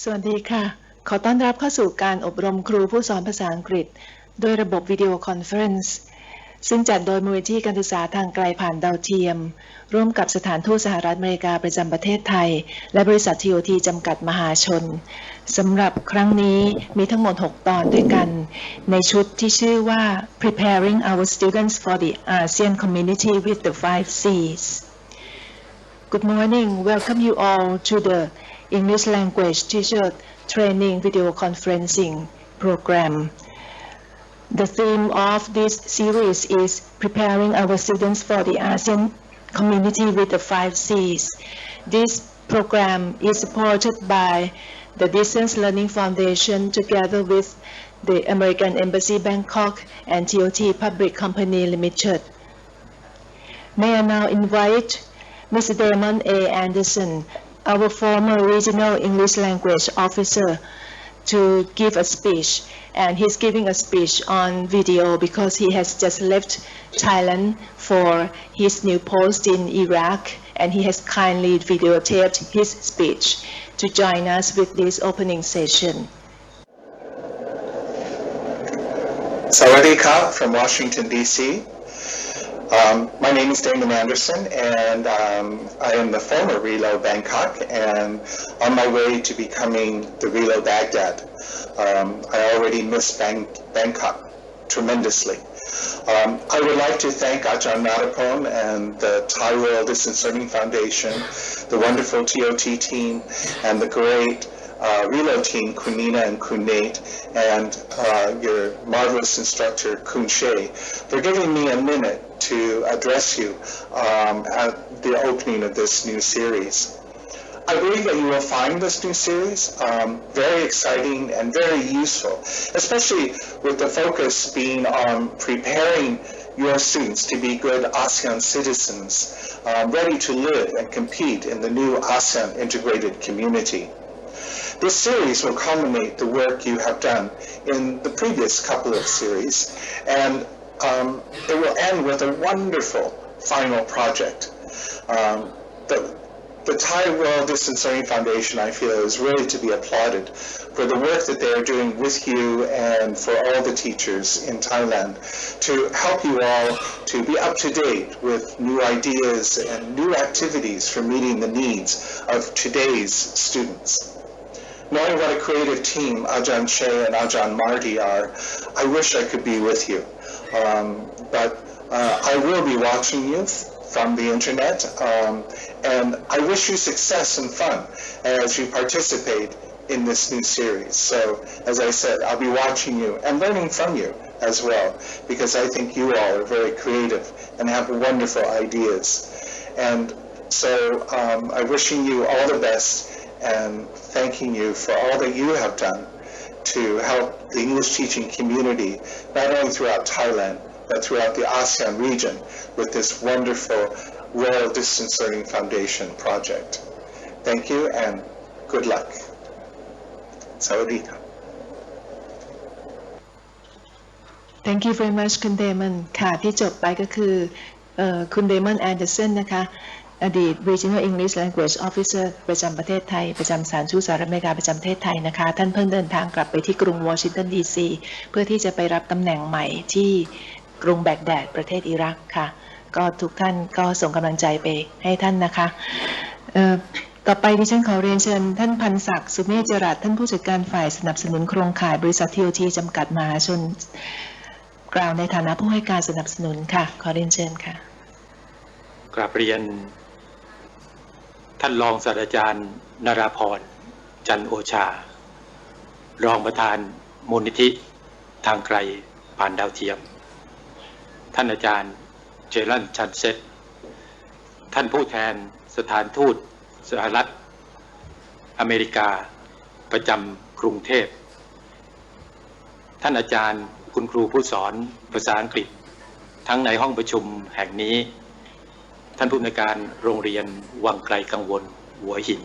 สวัสดีค่ะขอต้อนรับเข้าสู่การอบรมครูผู้สอนภาษาอังกฤษโดยระบบ Videoconference ซึ่งจัดโดยมูลนิธิการศึกษาทางไกลผ่านดาวเทียมร่วมกับสถานทูตสหรัฐอเมริกาประจำประเทศไทยและบริษัท TOT จำกัดมหาชนสำหรับครั้งนี้มีทั้งหมด6ตอนด้วยกันในชุดที่ชื่อว่า Preparing our students for the ASEAN Community with the 5 Cs Good morning. Welcome you all to the English Language Teacher Training Videoconferencing program. The theme of this series is preparing our students for the ASEAN community with the 5 Cs. This program is supported by the Distance Learning Foundation together with the American Embassy Bangkok and TOT Public Company Limited. May I now invite Mr. Damon A. Anderson, our former regional English language officer, to give a speech. And he's giving a speech on video because he has just left Thailand for his new post in Iraq, and he has kindly videotaped his speech to join us with this opening session. Sawadee Ka from Washington, D.C. My name is Damon Anderson, and I am the former Relo Bangkok, and on my way to becoming the Relo Baghdad. I already miss Bangkok tremendously. I would like to thank Ajahn Madapon and the Thai World Distance Learning Foundation, the wonderful TOT team, and the great Relo team, Kunina and Kunnate, and your marvelous instructor, Kun Shea, for giving me a minute to address you at the opening of this new series. I believe that you will find this new series very exciting and very useful, especially with the focus being on preparing your students to be good ASEAN citizens, ready to live and compete in the new ASEAN integrated community. This series will culminate the work you have done in the previous couple of series, and it will end with a wonderful final project. The Thai World Distance Learning Foundation, I feel, is really to be applauded for the work that they are doing with you and for all the teachers in Thailand to help you all to be up to date with new ideas and new activities for meeting the needs of today's students. Knowing what a creative team Ajahn Shea and Ajahn Marty are, I wish I could be with you. But I will be watching you from the internet, and I wish you success and fun as you participate in this new series. So, as I said, I'll be watching you and learning from you as well, because I think you all are very creative and have wonderful ideas. And so I'm wishing you all the best and thanking you for all that you have done to help the English teaching community, not only throughout Thailand, but throughout the ASEAN region with this wonderful World Distance Learning Foundation project. Thank you and good luck. Sawadee Ka. Thank you very much คุณเดมอนค่ะที่จบไปก็คือคุณเดมอนแอนเดอร์สันนะคะอดีต Regional English Language Officer ประจำประเทศไทยประจำสถานทูตสหรัฐอเมริกาประจำประเทศไทยนะคะท่านเพิ่งเดินทางกลับไปที่กรุงวอชิงตันดีซีเพื่อที่จะไปรับตำแหน่งใหม่ที่กรุงแบกแดดประเทศอิรักค่ะก็ทุกท่านก็ส่งกำลังใจไปให้ท่านนะคะต่อไปดิฉันขอเรียนเชิญท่านพันศักดิ์สุเมธจรัสท่านผู้จัดการฝ่ายสนับสนุนโครงข่ายบริษัท TOT จำกัดมหาชนกล่าวในฐานะผู้ให้การสนับสนุนค่ะขอเรียนเชิญค่ะกราบเรียนท่านรองศาสตราจารย์นราพรจันโอชารองประธานมูลนิธิทางไกลผ่านดาวเทียมท่านอาจารย์เจรันชันเซตท่านผู้แทนสถานทูตสหรัฐอเมริกาประจำกรุงเทพท่านอาจารย์คุณครูผู้สอนภาษาอังกฤษทั้งในห้องประชุมแห่งนี้ท่านผู้อำนวยการโรงเรียนวังไกลกังวลหัวหิน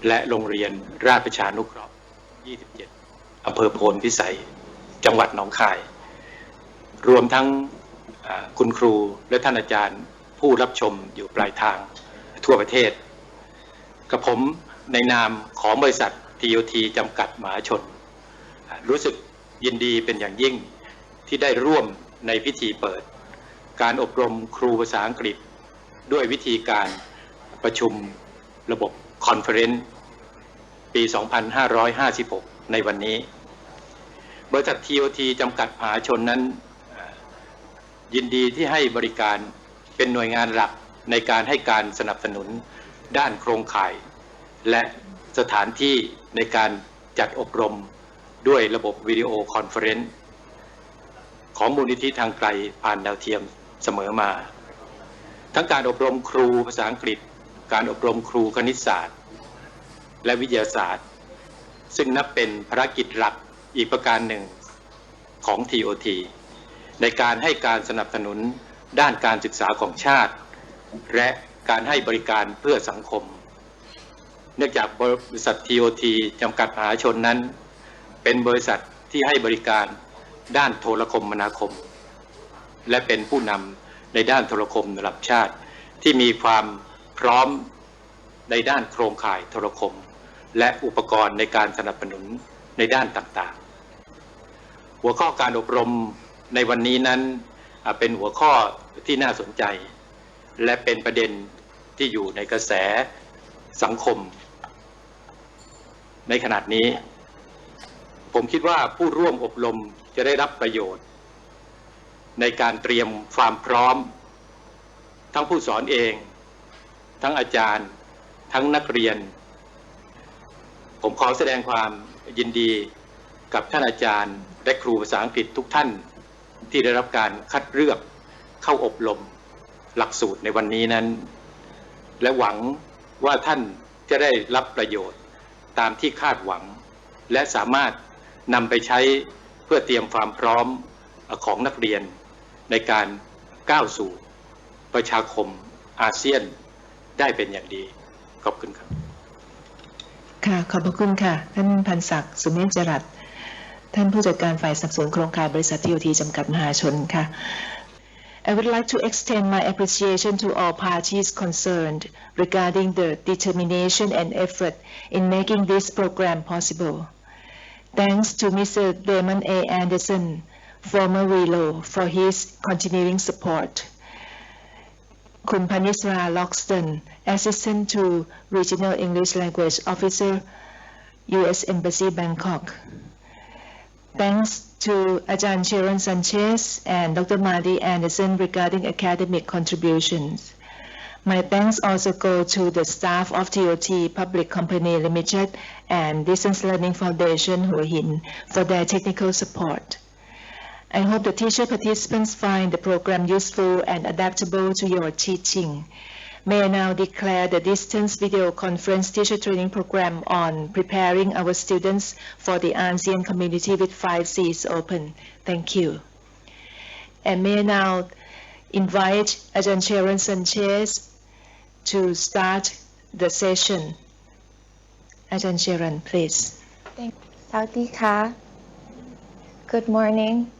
และโรงเรียนราชประชานุเคราะห์27อำเภอโพนพิสัยจังหวัดหนองคายรวมทั้งคุณครูและท่านอาจารย์ผู้รับชมอยู่ปลายทางทั่วประเทศกับผม ในนามของบริษัท TOT จำกัดมหาชนรู้สึกยินดีเป็นอย่างยิ่งที่ได้ร่วมในพิธีเปิดการอบรมครูภาษาอังกฤษด้วยวิธีการประชุมระบบคอนเฟอเรนซ์ปี 2556 ในวันนี้บริษัท TOT จำกัดมหาชนนั้นยินดีที่ให้บริการเป็นหน่วยงานหลักในการให้การสนับสนุนด้านโครงข่ายและสถานที่ในการจัดอบรมด้วยระบบวิดีโอคอนเฟอเรนซ์ของมูลนิธิทางไกลผ่านดาวเทียมเสมอมาทั้งการอบรมครูภาษาอังกฤษการอบรมครูคณิตศาสตร์และวิทยาศาสตร์ซึ่งนับเป็นภารกิจหลักอีกประการหนึ่งของ TOT ในการให้การสนับสนุนด้านการศึกษาของชาติและการให้บริการเพื่อสังคมเนื่องจากบริษัท TOT จำกัดมหาชนนั้นเป็นบริษัทที่ให้บริการด้านโทรคมนาคมและเป็นผู้นำในด้านโทรคมระดับชาติที่มีความพร้อมในด้านโครงข่ายโทรคมและอุปกรณ์ในการสนับสนุนในด้านต่างๆหัวข้อการอบรมในวันนี้นั้นเป็นหัวข้อที่น่าสนใจและเป็นประเด็นที่อยู่ในกระแสสังคมในขณะนี้ผมคิดว่าผู้ร่วมอบรมจะได้รับประโยชน์ในการเตรียมความพร้อมทั้งผู้สอนเองทั้งอาจารย์ทั้งนักเรียนผมขอแสดงความยินดีกับท่านอาจารย์และครูภาษาอังกฤษทุกท่านที่ได้รับการคัดเลือกเข้าอบรมหลักสูตรในวันนี้นั้นและหวังว่าท่านจะได้รับประโยชน์ตามที่คาดหวังและสามารถนำไปใช้เพื่อเตรียมความพร้อมของนักเรียนในการก้าวสู่ประชาคมอาเซียนได้เป็นอย่างดีขอบคุณครับค่ะขอบพระคุณค่ะท่านพันศักดิ์สุเมธจรัสท่านผู้จัดการฝ่ายสนับสนุนโครงข่ายบริษัท TOT จำกัดมหาชนค่ะ I would like to extend my appreciation to all parties concerned regarding the determination and effort in making this program possible. Thanks to Mr. Damon A. Anderson, former RELO, for his continuing support. Kun Panisra Loxton, Assistant to Regional English Language Officer, U.S. Embassy Bangkok. Thanks to Ajahn Sharon Sanchez and Dr. Marty Anderson regarding academic contributions. My thanks also go to the staff of TOT Public Company Limited and Distance Learning Foundation Hua Hin for their technical support. I hope the teacher participants find the program useful and adaptable to your teaching. May I now declare the Distance Video Conference Teacher Training Program on preparing our students for the ASEAN Community with 5 Cs open. Thank you. And may I now invite Ajahn Sharon Sanchez to start the session. Ajahn Sharon, please. Thank you. Sawadika. Good morning.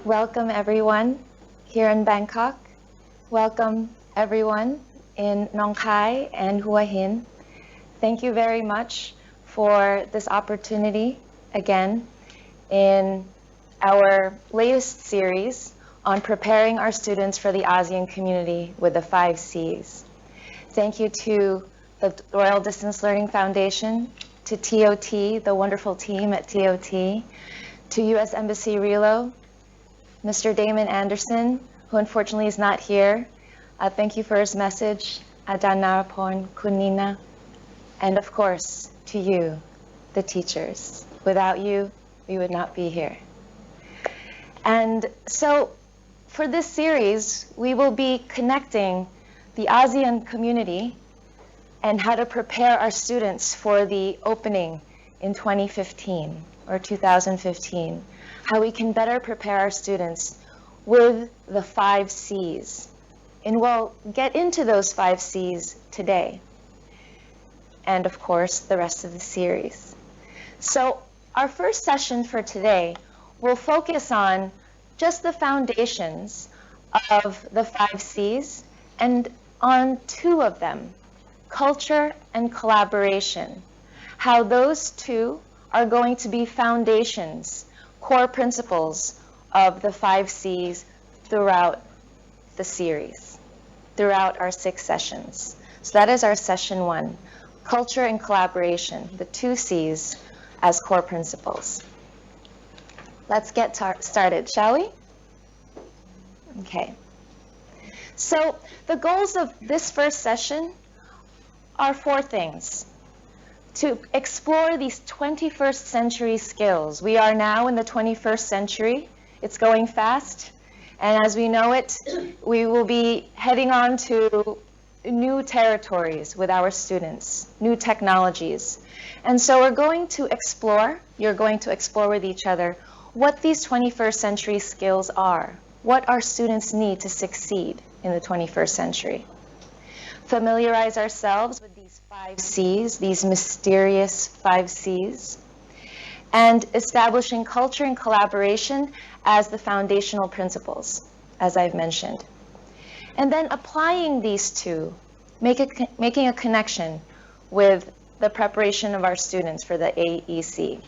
Welcome everyone here in Bangkok. Welcome everyone in Nong Khai and Hua Hin. Thank you very much for this opportunity again in our latest series on preparing our students for the ASEAN community with the 5 Cs. Thank you to the Royal Distance Learning Foundation, to TOT, the wonderful team at TOT, to U.S. Embassy RELO, Mr. Damon Anderson, who unfortunately is not here. Thank you for his message, Ajahn Narapon, Kunina, and of course to you, the teachers. Without you, we would not be here. And so for this series, we will be connecting the ASEAN community and how to prepare our students for the opening in 2015 or 2015, how we can better prepare our students with the 5 Cs. And we'll get into those 5 Cs today, and of course, the rest of the series. So our first session for today will focus on just the foundations of the 5 Cs and on 2 of them, culture and collaboration, how those two are going to be foundations, core principles of the 5 C's throughout the series, throughout our 6 sessions. So that is our session 1, culture and collaboration, the 2 C's as core principles. Let's get started, shall we? Okay. So the goals of this first session are 4 things. To explore these 21st century skills. We are now in the 21st century. It's going fast. And as we know it, we will be heading on to new territories with our students, new technologies. And so we're going to explore, you're going to explore with each other what these 21st century skills are, what our students need to succeed in the 21st century. Familiarize ourselves with these 5 C's, these mysterious 5 C's, and establishing culture and collaboration as the foundational principles, as I've mentioned. And then applying these two, making a connection with the preparation of our students for the AEC.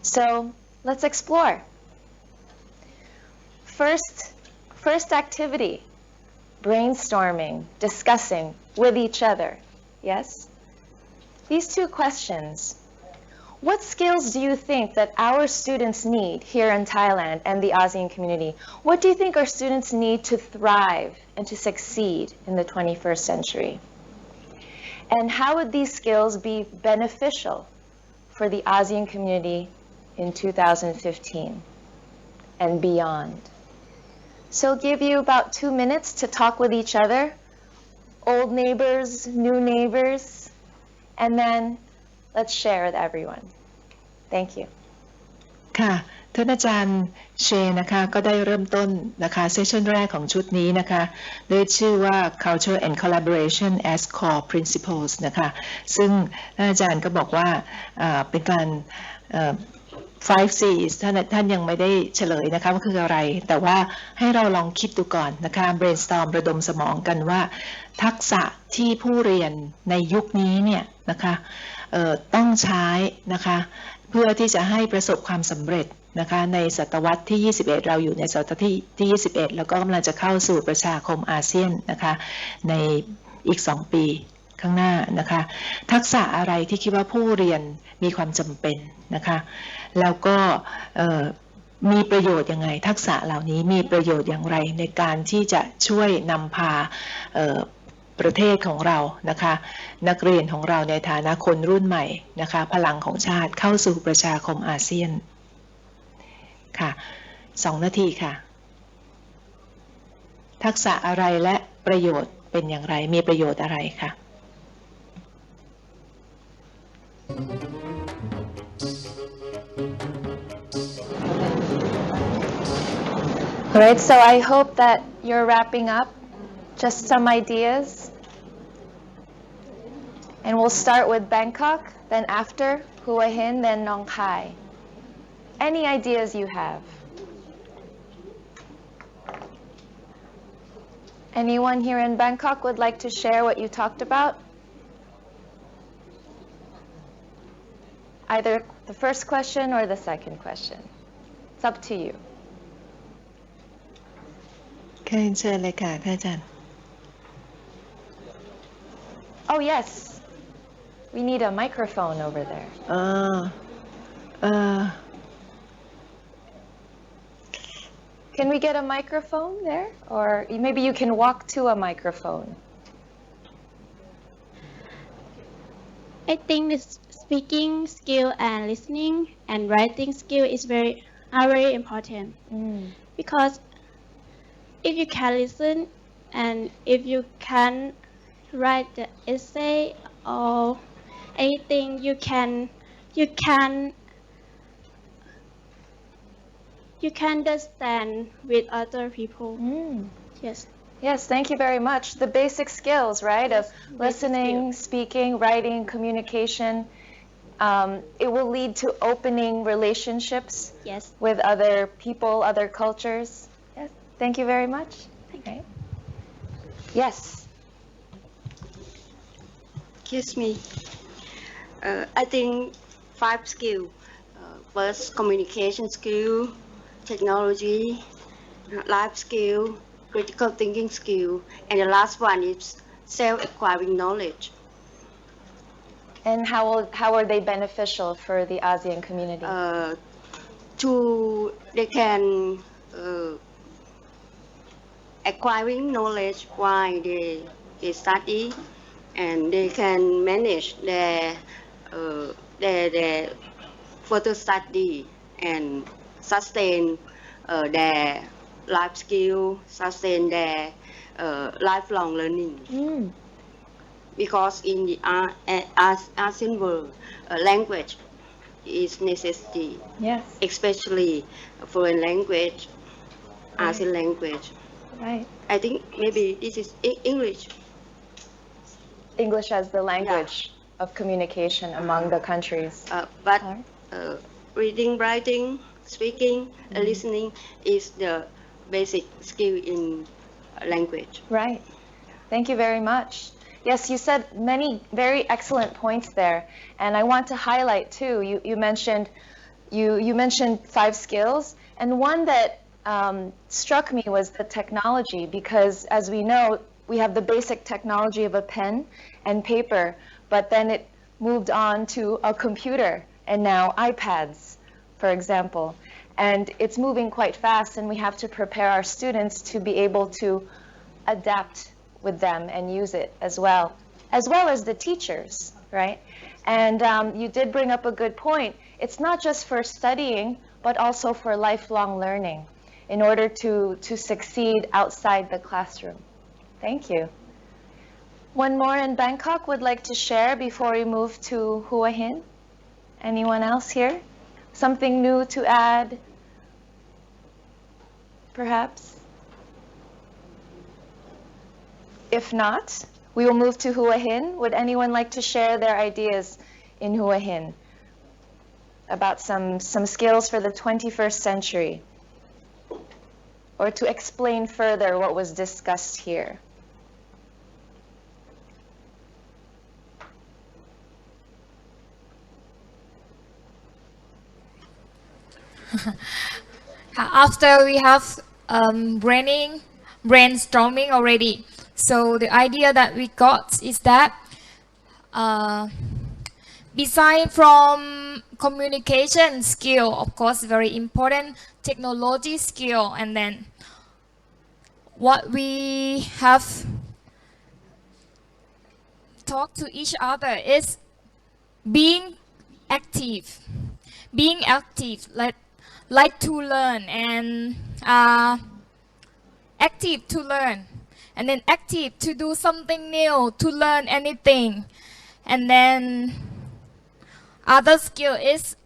So let's explore. First activity, brainstorming, discussing with each other. Yes? These 2 questions. What skills do you think that our students need here in Thailand and the ASEAN community? What do you think our students need to thrive and to succeed in the 21st century? And how would these skills be beneficial for the ASEAN community in 2015 and beyond? So I'll give you about 2 minutes to talk with each other, old neighbors, new neighbors, and then let's share with everyone. Thank you. ค่ะท่านอาจารย์เชนะคะก็ได้เริ่มต้นนะคะเซสชันแรกของชุดนี้นะคะด้วยชื่อว่า Culture and Collaboration as Core Principles นะคะซึ่งท่านอาจารย์ก็บอกว่าเป็นการ5 C's ท่านยังไม่ได้เฉลยนะคะว่าคืออะไรแต่ว่าให้เราลองคิดดูก่อนนะคะ brainstorm ระดมสมองกันว่าทักษะที่ผู้เรียนในยุคนี้เนี่ยนะคะต้องใช้นะคะเพื่อที่จะให้ประสบความสำเร็จนะคะในศตวรรษที่ 21 เราอยู่ในศตวรรษที่ 21 แล้วก็กำลังจะเข้าสู่ประชาคมอาเซียนนะคะในอีก 2 ปีข้างหน้านะคะทักษะอะไรที่คิดว่าผู้เรียนมีความจำเป็นนะคะแล้วก็มีประโยชน์ยังไงทักษะเหล่านี้มีประโยชน์อย่างไรในการที่จะช่วยนำพาประเทศของเรานะคะนักเรียนของเราในฐานะคนรุ่นใหม่นะคะพลังของชาติเข้าสู่ประชาคมอาเซียนค่ะ2 นาทีค่ะทักษะอะไรและประโยชน์เป็นอย่างไรมีประโยชน์อะไรค่ะ All right, so I hope that you're wrapping up just some ideas. And we'll start with Bangkok, then after Hua Hin, then Nong Khai. Any ideas you have? Anyone here in Bangkok would like to share what you talked about? Either the first question or the second question. It's up to you. เชิญเลยค่ะท่านอาจารย์ Oh yes, we need a microphone over there. Can we get a microphone there? Or maybe you can walk to a microphone. I think the speaking skill and listening and writing skill are very important. Because if you can listen and if you can write the essay or anything, you can understand with other people. Yes. Yes, thank you very much. The basic skills, right, of listening, speaking, writing, communication. It will lead to opening relationships with other people, other cultures. Yes, thank you very much. Thank you. Yes. Excuse me. I think 5 skills. First, communication skill, technology, life skill, critical thinking skill, and the last one is self-acquiring knowledge. And how are they beneficial for the ASEAN community? They can acquiring knowledge while they study, and they can manage their further study and sustain their life skill, sustain their lifelong learning. Because in the ASEAN world, language is necessity. Yes. Especially foreign language, Right. ASEAN language. Right. I think maybe this is English. English as the language of communication among the countries. But reading, writing, speaking, and listening is the basic skill in language. Right. Thank you very much. Yes, you said many very excellent points there, and I want to highlight too. You mentioned 5 skills, and one that struck me was the technology, because as we know, we have the basic technology of a pen and paper, but then it moved on to a computer and now iPads, for example. And it's moving quite fast, and we have to prepare our students to be able to adapt with them and use it as well as the teachers, right? And you did bring up a good point. It's not just for studying, but also for lifelong learning in order to succeed outside the classroom. Thank you. One more in Bangkok would like to share before we move to Hua Hin. Anyone else here? Something new to add, perhaps? If not, we will move to Hua Hin. Would anyone like to share their ideas in Hua Hin about some skills for the 21st century, or to explain further what was discussed here? After we have brainstorming already, so the idea that we got is that beside from communication skill, of course, very important, technology skill, and then what we have talked to each other is being active, like to learn, and active to learn, and then active to do something new, to learn anything. And then other skill is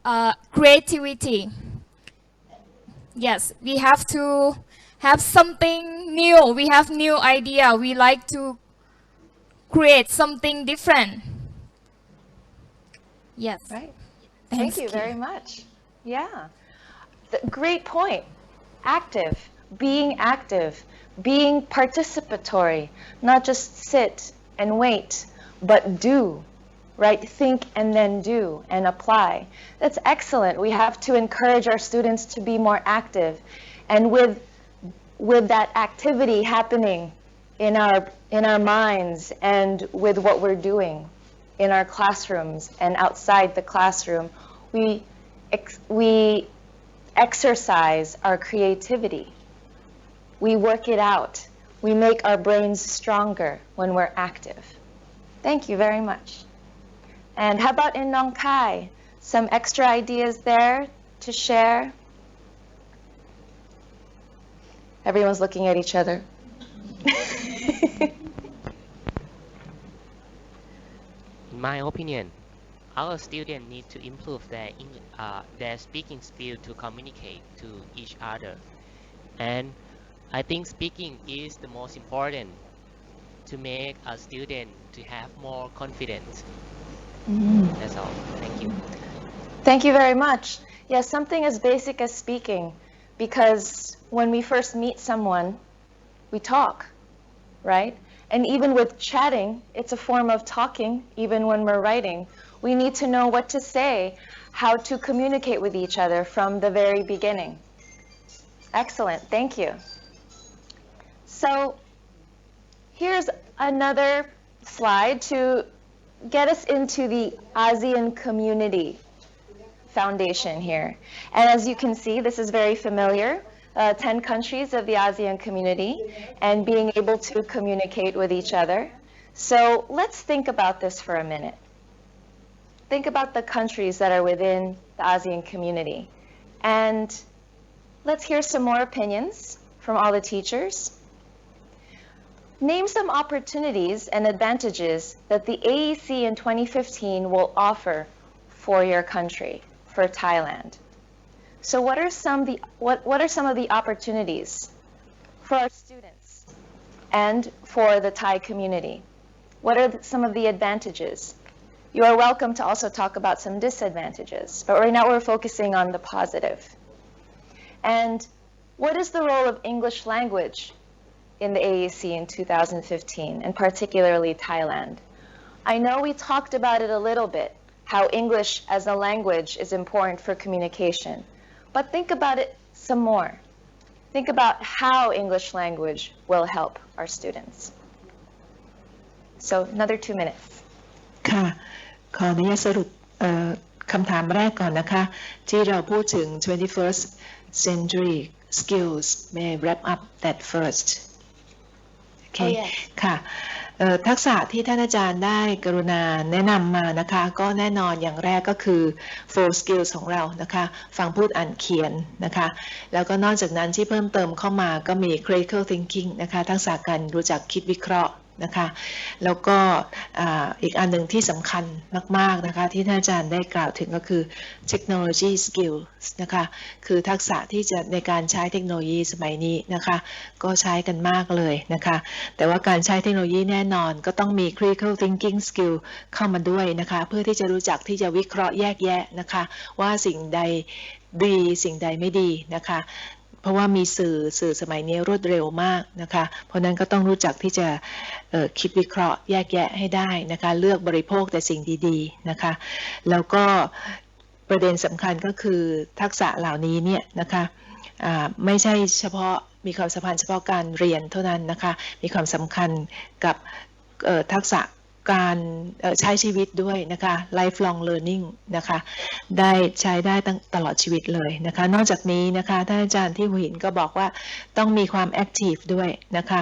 creativity. Yes, we have to have something new. We have new idea. We like to create something different. Yes. Right. Thank you very much. Yeah. Great point. Active, being participatory, not just sit and wait, but do, right? Think and then do and apply. That's excellent. We have to encourage our students to be more active. And with that activity happening in our minds and with what we're doing in our classrooms and outside the classroom, we exercise our creativity. We work it out. We make our brains stronger when we're active. Thank you very much. And how about in Nong Khai? Some extra ideas there to share? Everyone's looking at each other. In my opinion, our students need to improve their speaking skill to communicate to each other. And I think speaking is the most important to make a student to have more confidence. That's all. Thank you. Thank you very much. Yes, something as basic as speaking, because when we first meet someone, we talk, right? And even with chatting, it's a form of talking, even when we're writing. We need to know what to say, how to communicate with each other from the very beginning. Excellent, thank you. So here's another slide to get us into the ASEAN community foundation here. And as you can see, this is very familiar. 10 countries of the ASEAN community and being able to communicate with each other. So let's think about this for a minute. Think about the countries that are within the ASEAN community. And let's hear some more opinions from all the teachers. Name some opportunities and advantages that the AEC in 2015 will offer for your country, for Thailand. So what are some of the opportunities for our students and for the Thai community? What are some of the advantages? You are welcome to also talk about some disadvantages, but right now we're focusing on the positive. And what is the role of English language in the AEC in 2015, and particularly Thailand? I know we talked about it a little bit, how English as a language is important for communication. But think about it some more. Think about how English language will help our students. So another 2 minutes. ค่ะขออนุญาตสรุปคำถามแรกก่อนนะคะที่เราพูดถึง 21st century skills may wrap up that first. Okay. ค่ะทักษะที่ท่านอาจารย์ได้กรุณาแนะนำมานะคะก็แน่นอนอย่างแรกก็คือ 4 skills ของเรานะคะฟังพูดอ่านเขียนนะคะแล้วก็นอกจากนั้นที่เพิ่มเติมเข้ามาก็มี critical thinking นะคะทักษะการรู้จักคิดวิเคราะห์นะคะแล้วก็อีกอันหนึ่งที่สำคัญมากๆนะคะที่ท่านอาจารย์ได้กล่าวถึงก็คือ technology skills นะคะคือทักษะที่จะในการใช้เทคโนโลยีสมัยนี้นะคะก็ใช้กันมากเลยนะคะแต่ว่าการใช้เทคโนโลยีแน่นอนก็ต้องมี critical thinking skill เข้ามาด้วยนะคะเพื่อที่จะรู้จักที่จะวิเคราะห์แยกแยะนะคะว่าสิ่งใดดีสิ่งใดไม่ดีนะคะเพราะว่ามีสื่อสมัยนี้รวดเร็วมากนะคะเพราะนั้นก็ต้องรู้จักที่จะคิดวิเคราะห์แยกแยะให้ได้นะคะเลือกบริโภคแต่สิ่งดีๆนะคะแล้วก็ประเด็นสำคัญก็คือทักษะเหล่านี้เนี่ยนะคะไม่ใช่เฉพาะมีความสัมพันธ์เฉพาะการเรียนเท่านั้นนะคะมีความสำคัญกับทักษะการใช้ชีวิตด้วยนะคะ lifelong learning นะคะได้ใช้ได้ตลอดชีวิตเลยนะคะนอกจากนี้นะคะท่านอาจารย์ที่หัวหินก็บอกว่าต้องมีความ active ด้วยนะคะ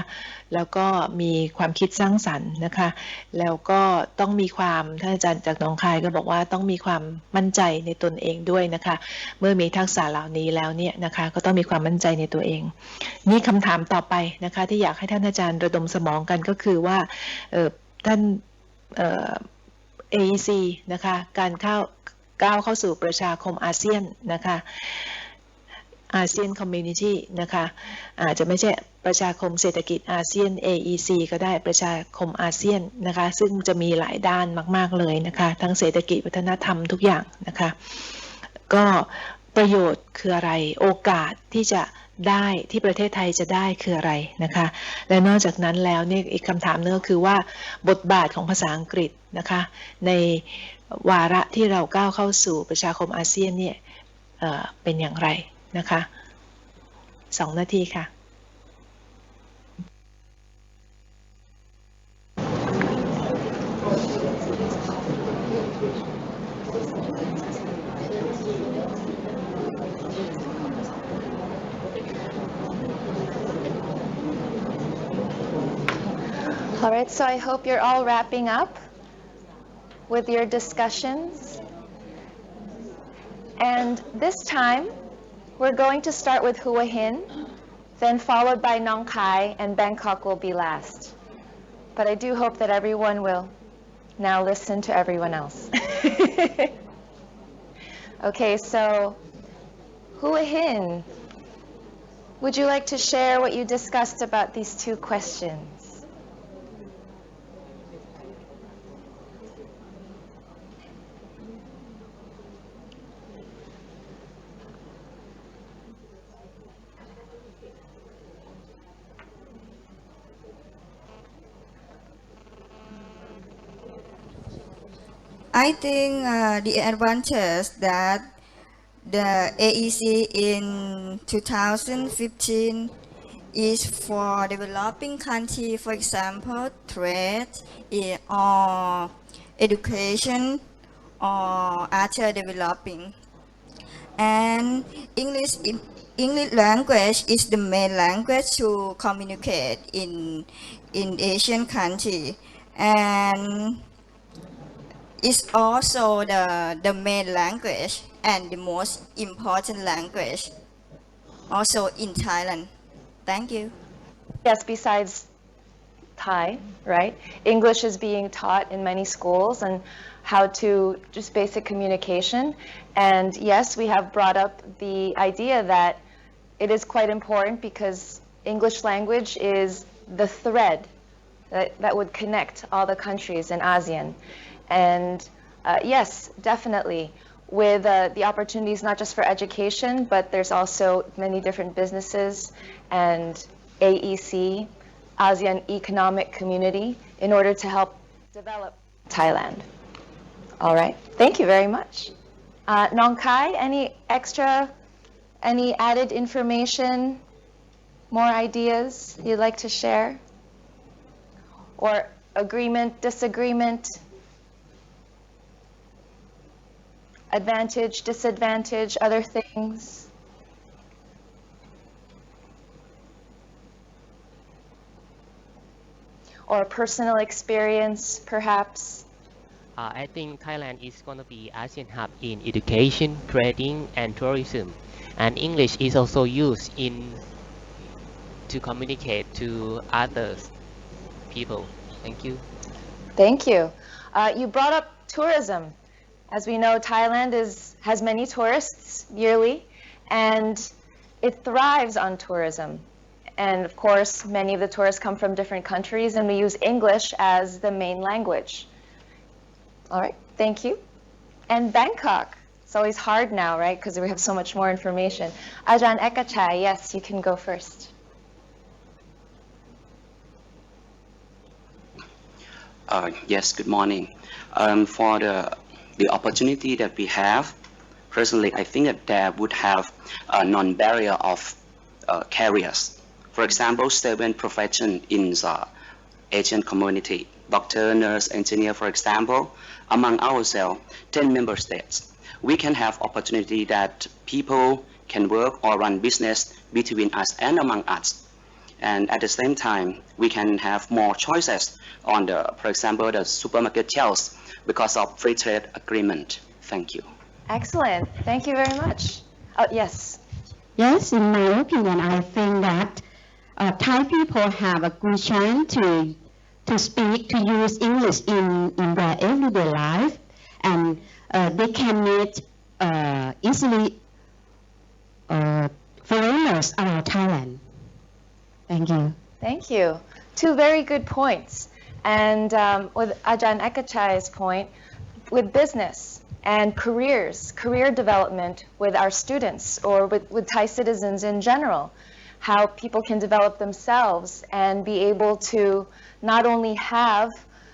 แล้วก็มีความคิดสร้างสรรค์นะคะแล้วก็ต้องมีความท่านอาจารย์จากหนองคายก็บอกว่าต้องมีความมั่นใจในตนเองด้วยนะคะเมื่อมีทักษะเหล่านี้แล้วเนี่ยนะคะก็ต้องมีความมั่นใจในตัวเองนี่คำถามต่อไปนะคะที่อยากให้ท่านอาจารย์ระดมสมองกันก็คือว่าท่านAEC นะคะการก้าวเข้าสู่ประชาคมอาเซียนนะคะอาเซียนคอมมูนิตี้นะคะอาจจะไม่ใช่ประชาคมเศรษฐกิจอาเซียน AEC ก็ได้ประชาคมอาเซียนนะคะซึ่งจะมีหลายด้านมากๆเลยนะคะทั้งเศรษฐกิจวัฒนธรรมทุกอย่างนะคะก็ประโยชน์คืออะไรโอกาสที่จะได้ที่ประเทศไทยจะได้คืออะไรนะคะและนอกจากนั้นแล้วเนี่ยอีกคำถามนึงก็คือว่าบทบาทของภาษาอังกฤษนะคะในวาระที่เราก้าวเข้าสู่ประชาคมอาเซียนเนี่ยเป็นอย่างไรนะคะ2 นาทีค่ะ All right, so I hope you're all wrapping up with your discussions. And this time, we're going to start with Hua Hin, then followed by Nong Khai, and Bangkok will be last. But I do hope that everyone will now listen to everyone else. Okay, so Hua Hin, would you like to share what you discussed about these 2 questions? I think the advantage that the AEC in 2015 is for developing country, for example, trade or education or other developing. And English language is the main language to communicate in Asian country, and it's also the main language and the most important language also in Thailand. Thank you. Yes, besides Thai, right? English is being taught in many schools and how to just basic communication. And yes, we have brought up the idea that it is quite important because English language is the thread that would connect all the countries in ASEAN. And yes, definitely, with the opportunities not just for education, but there's also many different businesses and AEC, ASEAN Economic Community, in order to help develop Thailand. All right, thank you very much. Nong Kai, any added information, more ideas you'd like to share? Or agreement, disagreement, advantage, disadvantage, other things? Or personal experience, perhaps? I think Thailand is going to be ASEAN hub in education, trading, and tourism. And English is also used to communicate to others people. Thank you. Thank you. You brought up tourism. As we know, Thailand has many tourists yearly, and it thrives on tourism. And of course, many of the tourists come from different countries, and we use English as the main language. All right, thank you. And Bangkok. It's always hard now, right? Because we have so much more information. Ajahn Ekachai, yes, you can go first. Yes, good morning. For the opportunity that we have, personally, I think that there would have a non-barrier of careers. For example, 7 professions in the Asian community, doctor, nurse, engineer, for example, among ourselves, 10 member states. We can have opportunity that people can work or run business between us and among us. And at the same time, we can have more choices on for example, the supermarket shelves because of free trade agreement. Thank you. Excellent. Thank you very much. Oh, yes. Yes, in my opinion, I think that Thai people have a good chance to speak, to use English in their everyday life, and they can meet easily foreigners around Thailand. Thank you. Thank you. 2 very good points. And with Ajahn Ekachai's point, with business and career development with our students or with Thai citizens in general, how people can develop themselves and be able to not only have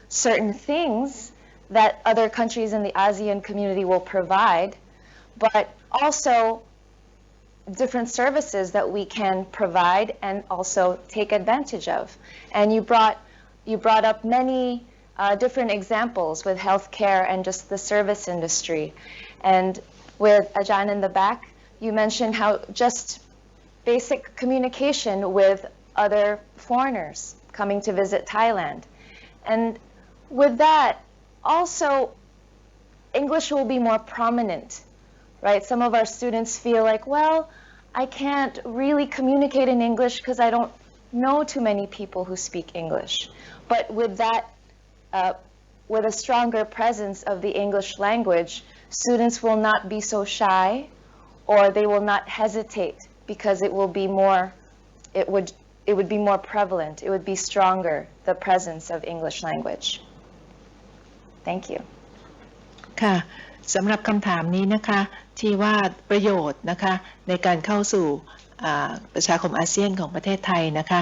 certain things that other countries in the ASEAN community will provide, but also different services that we can provide and also take advantage of. And you brought up many different examples with healthcare and just the service industry. And with Ajahn in the back, you mentioned how just basic communication with other foreigners coming to visit Thailand. And with that, also, English will be more prominent, right? Some of our students feel like, well, I can't really communicate in English because I don't know too many people who speak English. But with that, with a stronger presence of the English language, students will not be so shy, or they will not hesitate because it would be more prevalent. It would be stronger, the presence of English language. Thank you. ค่ะสำหรับคำถามนี้นะคะที่ว่าประโยชน์นะคะในการเข้าสู่ประชาคมอาเซียนของประเทศไทยนะคะ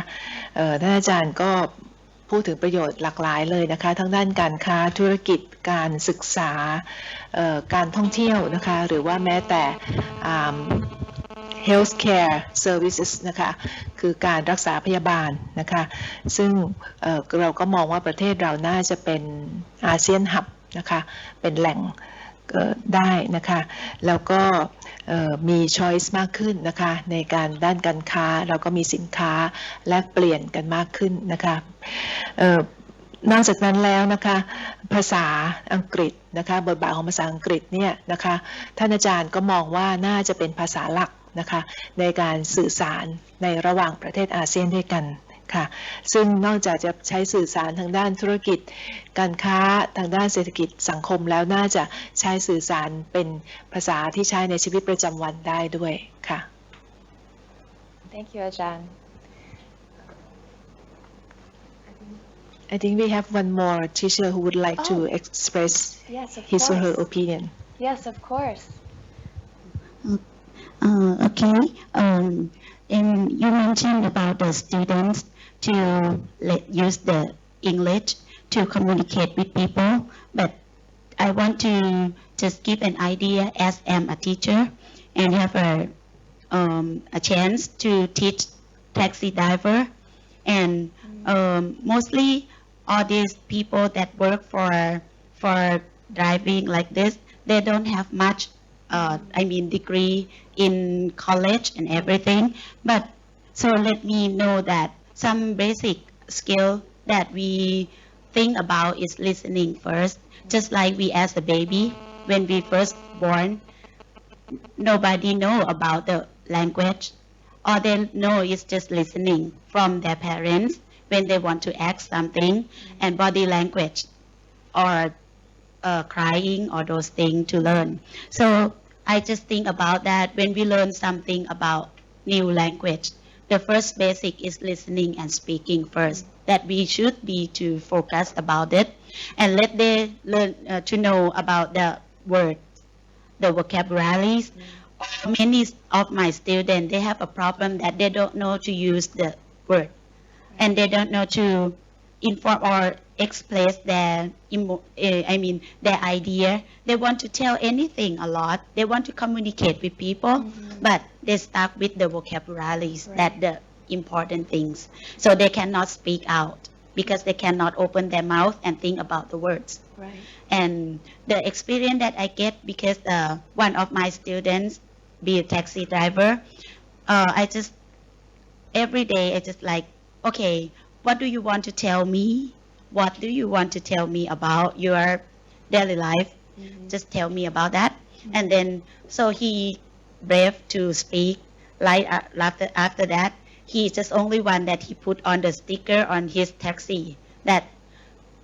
ท่านอาจารย์ก็ พูดถึงประโยชน์หลากหลายเลยนะคะทั้งด้านการค้าธุรกิจการศึกษาการท่องเที่ยวนะคะหรือว่าแม้แต่ healthcare services นะคะคือการรักษาพยาบาลนะคะซึ่งเราก็มองว่าประเทศเราน่าจะเป็นอาเซียนฮับนะคะเป็นแหล่งได้นะคะแล้วก็มี choice มากขึ้นนะคะในการด้านการค้าเราก็มีสินค้าแลกเปลี่ยนกันมากขึ้นนะคะนอกจากนั้นแล้วนะคะภาษาอังกฤษนะคะบทบาทของภาษาอังกฤษเนี่ยนะคะท่านอาจารย์ก็มองว่าน่าจะเป็นภาษาหลักนะคะในการสื่อสารในระหว่างประเทศอาเซียนด้วยกันค่ะซึ่งนอกจากจะใช้สื่อสารทางด้านธุรกิจการค้าทางด้านเศรษฐกิจสังคมแล้วน่าจะใช้สื่อสารเป็นภาษาที่ใช้ในชีวิตประจำวันได้ด้วยค่ะ Thank you อาจารย์ I think we have one more teacher who would like to express his or her opinion. Yes, of course. Okay. And you mentioned about the students to use the English to communicate with people, but I want to just give an idea as I'm a teacher and have a chance to teach taxi driver, and mostly all these people that work for driving like this, they don't have much degree in college and everything, but so let me know that some basic skill that we think about is listening first, just like we as a baby when we first born, nobody know about the language, all they know is just listening from their parents when they want to ask something, and body language or crying or those things to learn. So I just think about that when we learn something about new language, the first basic is listening and speaking first, that we should be to focus about it and let they learn to know about the words, the vocabularies. Many of my students, they have a problem that they don't know to use the word and they don't know to inform or express their their idea. They want to tell anything a lot. They want to communicate with people, but they stuck with the vocabularies, that the important things. So they cannot speak out because they cannot open their mouth and think about the words. Right. And the experience that I get because one of my students be a taxi driver, I just every day I just like, okay, what do you want to tell me? What do you want to tell me about your daily life? Just tell me about that. And then, so he brave to speak. Like after that, he's just only one that he put on the sticker on his taxi that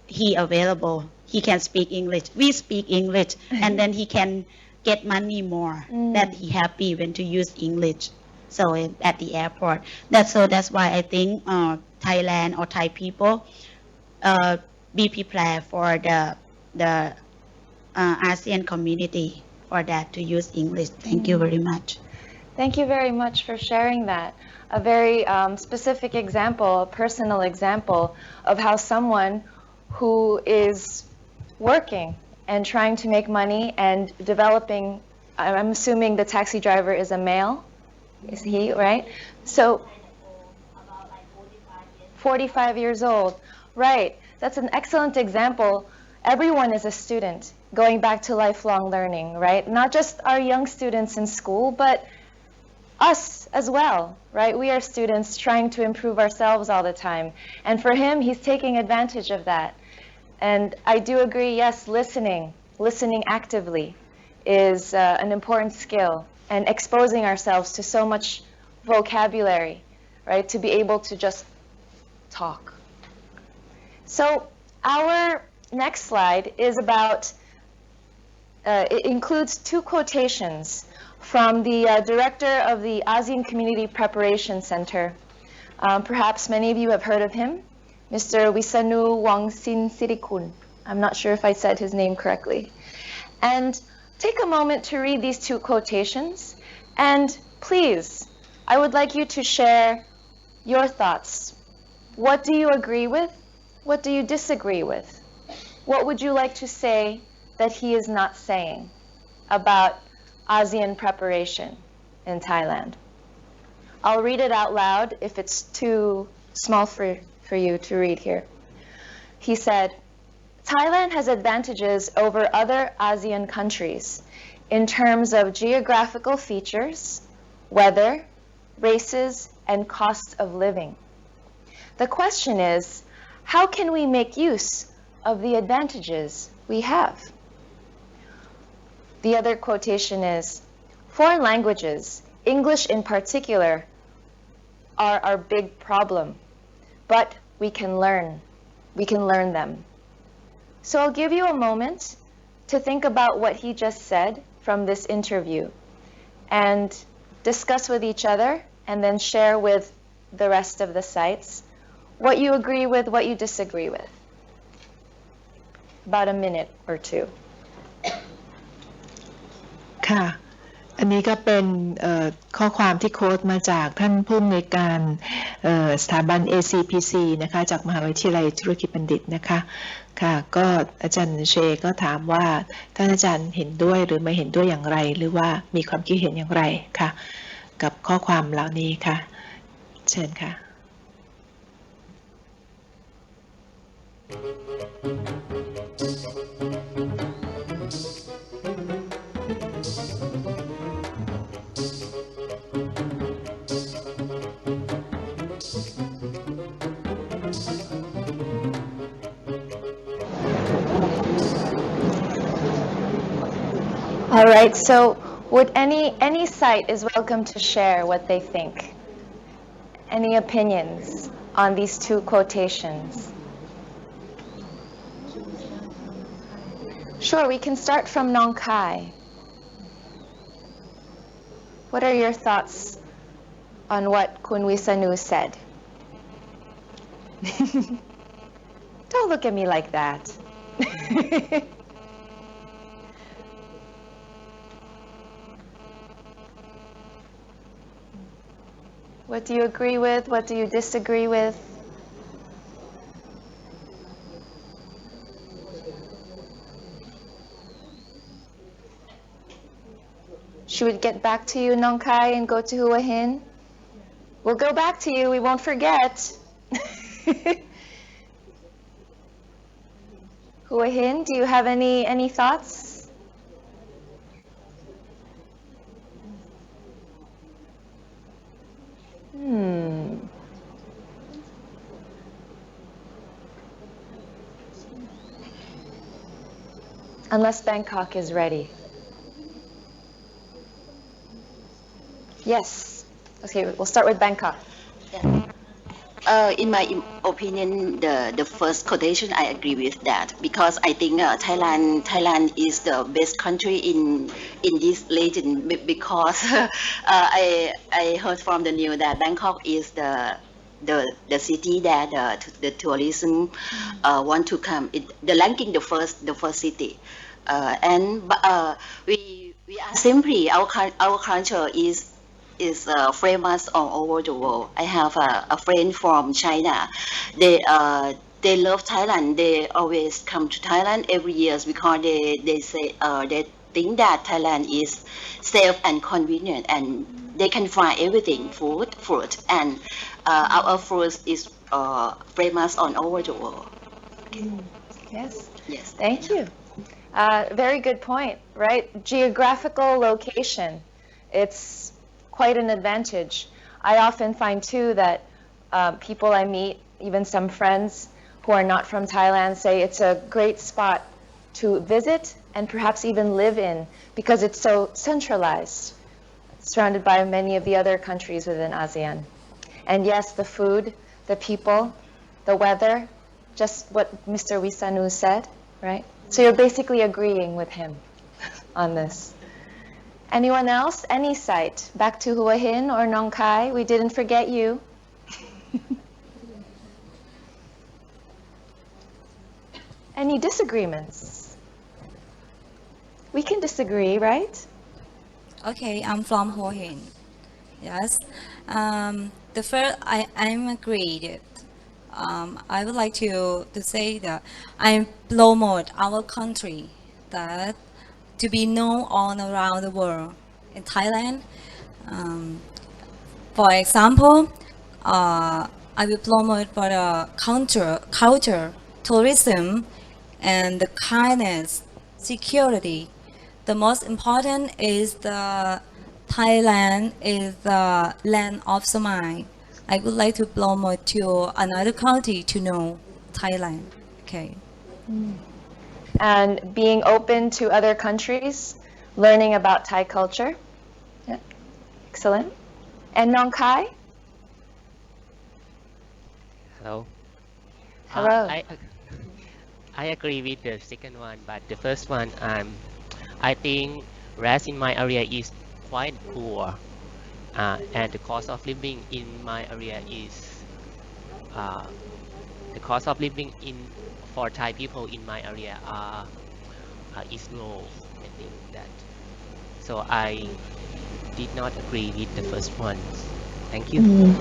he available. He can speak English. We speak English, and then he can get money more. That he happy when to use English. So at the airport, that's why I think Thailand or Thai people be prepared for the ASEAN community for that to use English. Thank you very much. Thank you very much for sharing that. A very specific example, a personal example of how someone who is working and trying to make money and developing, I'm assuming the taxi driver is a male, is he, right? So 45 years old, right. That's an excellent example. Everyone is a student, going back to lifelong learning, right? Not just our young students in school, but us as well, right? We are students trying to improve ourselves all the time. And for him, he's taking advantage of that. And I do agree, yes, listening actively is an important skill, and exposing ourselves to so much vocabulary, right? To be able to just talk. So our next slide is about, it includes two quotations from the director of the ASEAN Community Preparation Center. Perhaps many of you have heard of him, Mr. Wisanu Wongsin Sirikun. I'm not sure if I said his name correctly. And take a moment to read these two quotations, and please, I would like you to share your thoughts. What do you agree with? What do you disagree with? What would you like to say that he is not saying about ASEAN preparation in Thailand? I'll read it out loud if it's too small for you to read here. He said, Thailand has advantages over other ASEAN countries in terms of geographical features, weather, races, and cost of living. The question is, how can we make use of the advantages we have? The other quotation is, foreign languages, English in particular, are our big problem, but we can learn them. So I'll give you a moment to think about what he just said from this interview and discuss with each other and then share with the rest of the sites what you agree with, what you disagree with. About a minute or two. ค่ะ อันนี้ก็เป็นข้อความที่โค้ดมาจากท่านผู้อำนวยการสถาบัน ACPC นะคะจากมหาวิทยาลัยธุรกิจบัณฑิตนะคะค่ะก็อาจารย์เชก็ถามว่าท่านอาจารย์เห็นด้วยหรือไม่เห็นด้วยอย่างไรหรือว่ามีความคิดเห็นอย่างไรค่ะกับข้อความเหล่านี้ค่ะเชิญค่ะ All right, so would any site is welcome to share what they think. Any opinions on these two quotations? Sure, we can start from Nong Khai. What are your thoughts on what Kun Wisanu said? Don't look at me like that. What do you agree with? What do you disagree with? Should we get back to you, Nong Khai, and go to Hua Hin? We'll go back to you. We won't forget. Hua Hin, do you have any thoughts? Unless Bangkok is ready. Yes. Okay, we'll start with Bangkok. In my opinion, the first quotation, I agree with that because I think Thailand is the best country in this region because I heard from the news that Bangkok is the city that the tourism want to come. The ranking the first city, we are simply our culture is famous all over the world. I have a friend from China. They love Thailand. They always come to Thailand every year because they say they think that Thailand is safe and convenient and they can find everything, food, fruit, and our fruit is famous all over the world. Okay. Yes. Yes. Thank you. Very good point, right? Geographical location. It's quite an advantage. I often find too that people I meet, even some friends who are not from Thailand, say it's a great spot to visit and perhaps even live in because it's so centralized, surrounded by many of the other countries within ASEAN. And yes, the food, the people, the weather, just what Mr. Wisanu said, right? So you're basically agreeing with him on this. Anyone else? Any site? Back to Hua Hin or Nong Khai? We didn't forget you. Any disagreements? We can disagree, right? Okay, I'm from Hua Hin. Yes. The first, I'm agreed I would like to say that I promote our country that to be known all around the world. In Thailand, for example, I will promote for the culture, tourism, and the kindness, security. The most important is the Thailand is the land of smile. I would like to promote to another country to know Thailand. Okay. And being open to other countries, learning about Thai culture. Yeah. Excellent. And Nong Khai? Hello. Hello. I agree with the second one, but the first one, I think rest in my area is quite poor, and the cost of living in my area is the cost of living for Thai people in my area is low. I think that. So I did not agree with the first one. Thank you.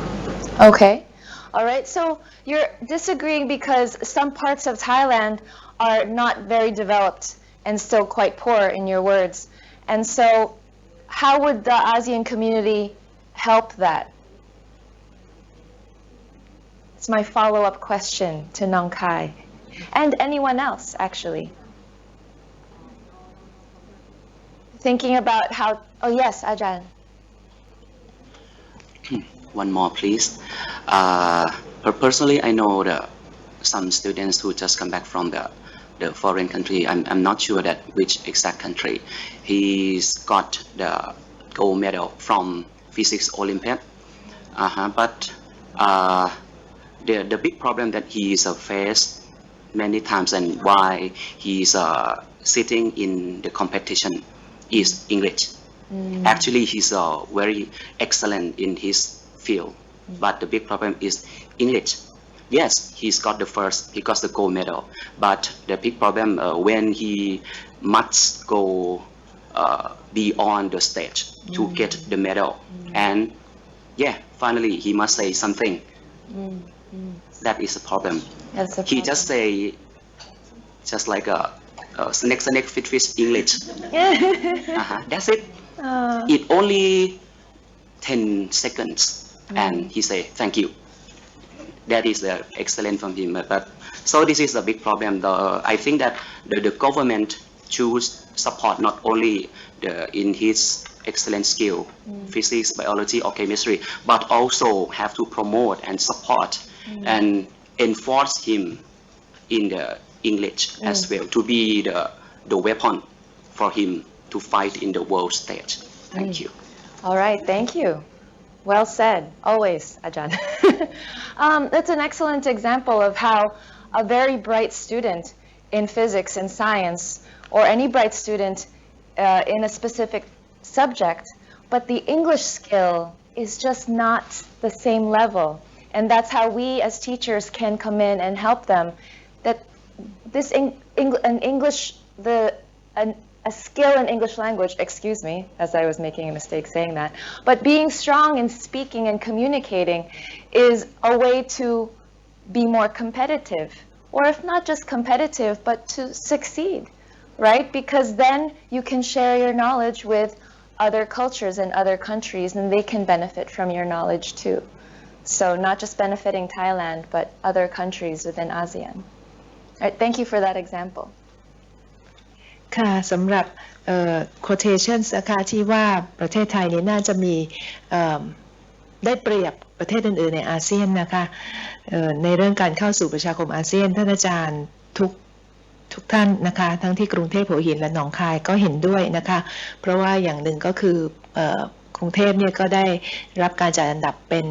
Okay. All right. So you're disagreeing because some parts of Thailand are not very developed and still quite poor in your words. And so how would the ASEAN community help that? It's my follow-up question to Nong Khai and anyone else, actually. Thinking about how, oh yes, Ajahn. One more, please. Personally, I know some students who just come back from the foreign country. I'm not sure that which exact country. He's got the gold medal from physics Olympiad. But the big problem that he's faced many times and why he's sitting in the competition is English. Actually, he's very excellent in his field, but the big problem is English. Yes, he got the gold medal, but the big problem when he must go beyond the stage to get the medal, and finally he must say something. That is a problem. He just say like a snake fish English. That's it. It only 10 seconds and he say thank you. That is excellent from him. But so this is a big problem. I think that the government choose support not only in his excellent skill, physics, biology or chemistry, but also have to promote and support and enforce him in the English as well, to be the weapon for him to fight in the world stage. Thank you. All right, thank you. Well said, always, Ajahn. That's an excellent example of how a very bright student in physics and science, or any bright student in a specific subject, but the English skill is just not the same level. And that's how we as teachers can come in and help them. That this a skill in English language, excuse me, as I was making a mistake saying that, but being strong in speaking and communicating is a way to be more competitive, or if not just competitive, but to succeed, right? Because then you can share your knowledge with other cultures and other countries, and they can benefit from your knowledge too. So not just benefiting Thailand, but other countries within ASEAN. All right, thank you for that example. ค่ะสำหรับquotations นะคะที่ว่าประเทศไทยนี่น่าจะมีได้เปรียบประเทศอื่นๆในอาเซียนนะคะในเรื่องการเข้าสู่ประชาคมอาเซียนท่านอาจารย์ทุกท่านนะคะทั้งที่กรุงเทพหัวหินและหนองคายก็เห็นด้วยนะคะเพราะว่าอย่างหนึ่งก็คือกรุงเทพเนี่ยก็ได้รับการจัดอันดับเป็น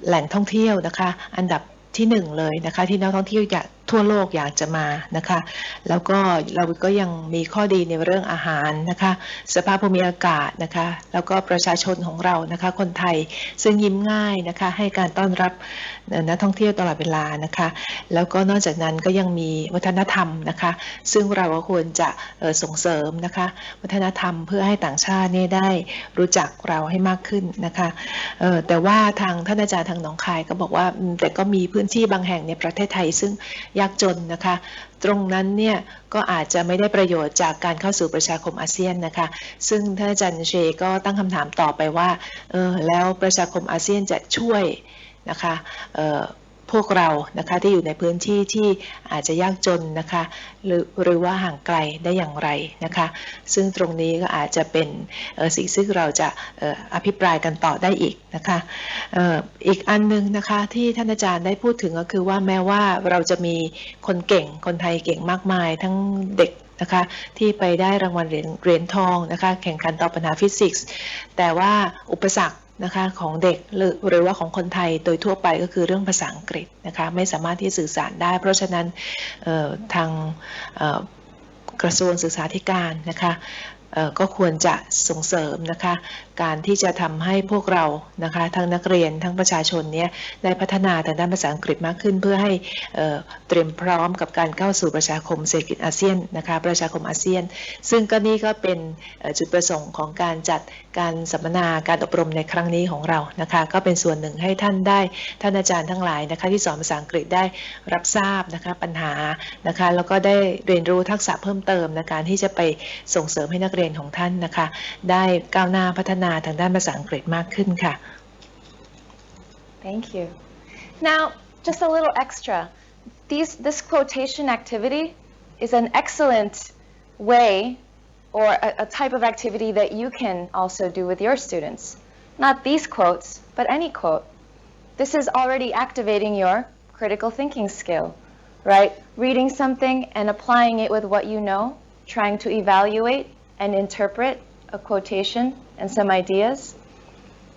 แหล่งท่องเที่ยวนะคะอันดับที่1เลยนะคะที่นักท่องเที่ยวอยาก ทั่วโลกอยากจะมานะคะแล้วก็เราก็ยังมีข้อดีในเรื่องอาหารนะคะสภาพภูมิอากาศนะคะแล้วก็ประชาชนของเรานะคะคนไทยซึ่งยิ้มง่ายนะคะให้การต้อนรับนักท่องเที่ยวตลอดเวลานะคะแล้วก็นอกจากนั้นก็ยังมีวัฒนธรรมนะคะซึ่งเราก็ควรจะส่งเสริมนะคะวัฒนธรรมเพื่อให้ต่างชาตินี่ได้รู้จักเราให้มากขึ้นนะคะแต่ว่าทางท่านอาจารย์ทางหนองคายก็บอกว่าแต่ก็มีพื้นที่บางแห่งในประเทศไทยซึ่งยากจนนะคะตรงนั้นเนี่ยก็อาจจะไม่ได้ประโยชน์จากการเข้าสู่ประชาคมอาเซียนนะคะซึ่งท่านอาจารย์เชก็ตั้งคำถามต่อไปว่าแล้วประชาคมอาเซียนจะช่วยนะคะพวกเรานะคะที่อยู่ในพื้นที่ที่อาจจะยากจนนะคะหรือว่าห่างไกลได้อย่างไรนะคะซึ่งตรงนี้ก็อาจจะเป็นสิ่งซึ่งเราจะอภิปรายกันต่อได้อีกนะคะอีกอันนึงนะคะที่ท่านอาจารย์ได้พูดถึงก็คือว่าแม้ว่าเราจะมีคนเก่งคนไทยเก่งมากมายทั้งเด็กนะคะที่ไปได้รางวัลเหรียญทองนะคะแข่งขันตอบปัญหาฟิสิกส์แต่ว่าอุปสรรคนะคะของเด็กหรือว่าของคนไทยโดยทั่วไปก็คือเรื่องภาษาอังกฤษนะคะไม่สามารถที่จะสื่อสารได้เพราะฉะนั้นทางกระทรวงศึกษาธิการนะคะก็ควรจะส่งเสริมนะคะการที่จะทำให้พวกเรานะคะทั้งนักเรียนทั้งประชาชนเนี่ยได้พัฒนาทางด้านภาษาอังกฤษมากขึ้นเพื่อให้เตรียมพร้อมกับการเข้าสู่ประชาคมเศรษฐกิจอาเซียนนะคะประชาคมอาเซียนซึ่งก็นี่ก็เป็นจุดประสงค์ของการจัดการสัมมนาการอบรมในครั้งนี้ของเรานะคะก็เป็นส่วนหนึ่งให้ท่านอาจารย์ทั้งหลายนะคะที่สอนภาษาอังกฤษได้รับทราบนะคะปัญหานะคะแล้วก็ได้เรียนรู้ทักษะเพิ่มเติมในการที่จะไปส่งเสริมให้นักเรียนของท่านนะคะได้ก้าวหน้าพัฒนาทางด้านภาษาอังกฤษมากขึ้นค่ะ Thank you. Now, just a little extra. This quotation activity is an excellent way or a type of activity that you can also do with your students. Not these quotes, but any quote. This is already activating your critical thinking skill, right? Reading something and applying it with what you know, trying to evaluate and interpret a quotation and some ideas.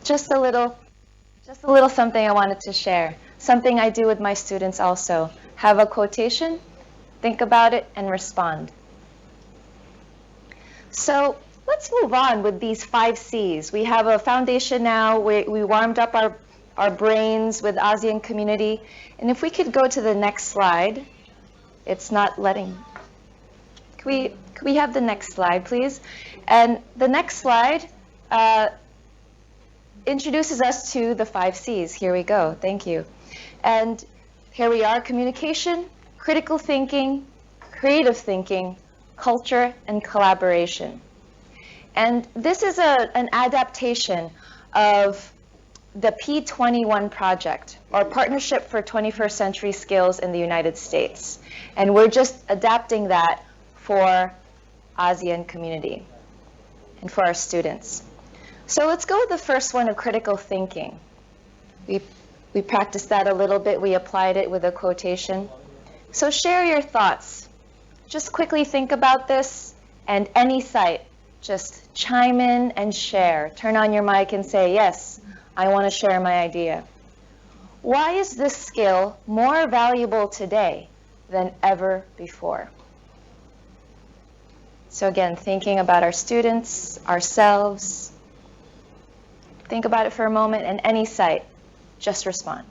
Just a little something I wanted to share. Something I do with my students also. Have a quotation, think about it, and respond. So let's move on with these 5 C's. We have a foundation now. We warmed up our brains with ASEAN community. And if we could go to the next slide. It's not letting. Can we have the next slide, please? And the next slide introduces us to the 5 C's. Here we go. Thank you. And here we are: communication, critical thinking, creative thinking, culture, and collaboration. And this is an adaptation of the P21 project, or Partnership for 21st Century Skills in the United States. And we're just adapting that for ASEAN community and for our students. So let's go with the first one of critical thinking. We practiced that a little bit. We applied it with a quotation. So share your thoughts. Just quickly think about this, and any site, just chime in and share. Turn on your mic and say, yes, I want to share my idea. Why is this skill more valuable today than ever before? So again, thinking about our students, ourselves. Think about it for a moment, and any site, just respond.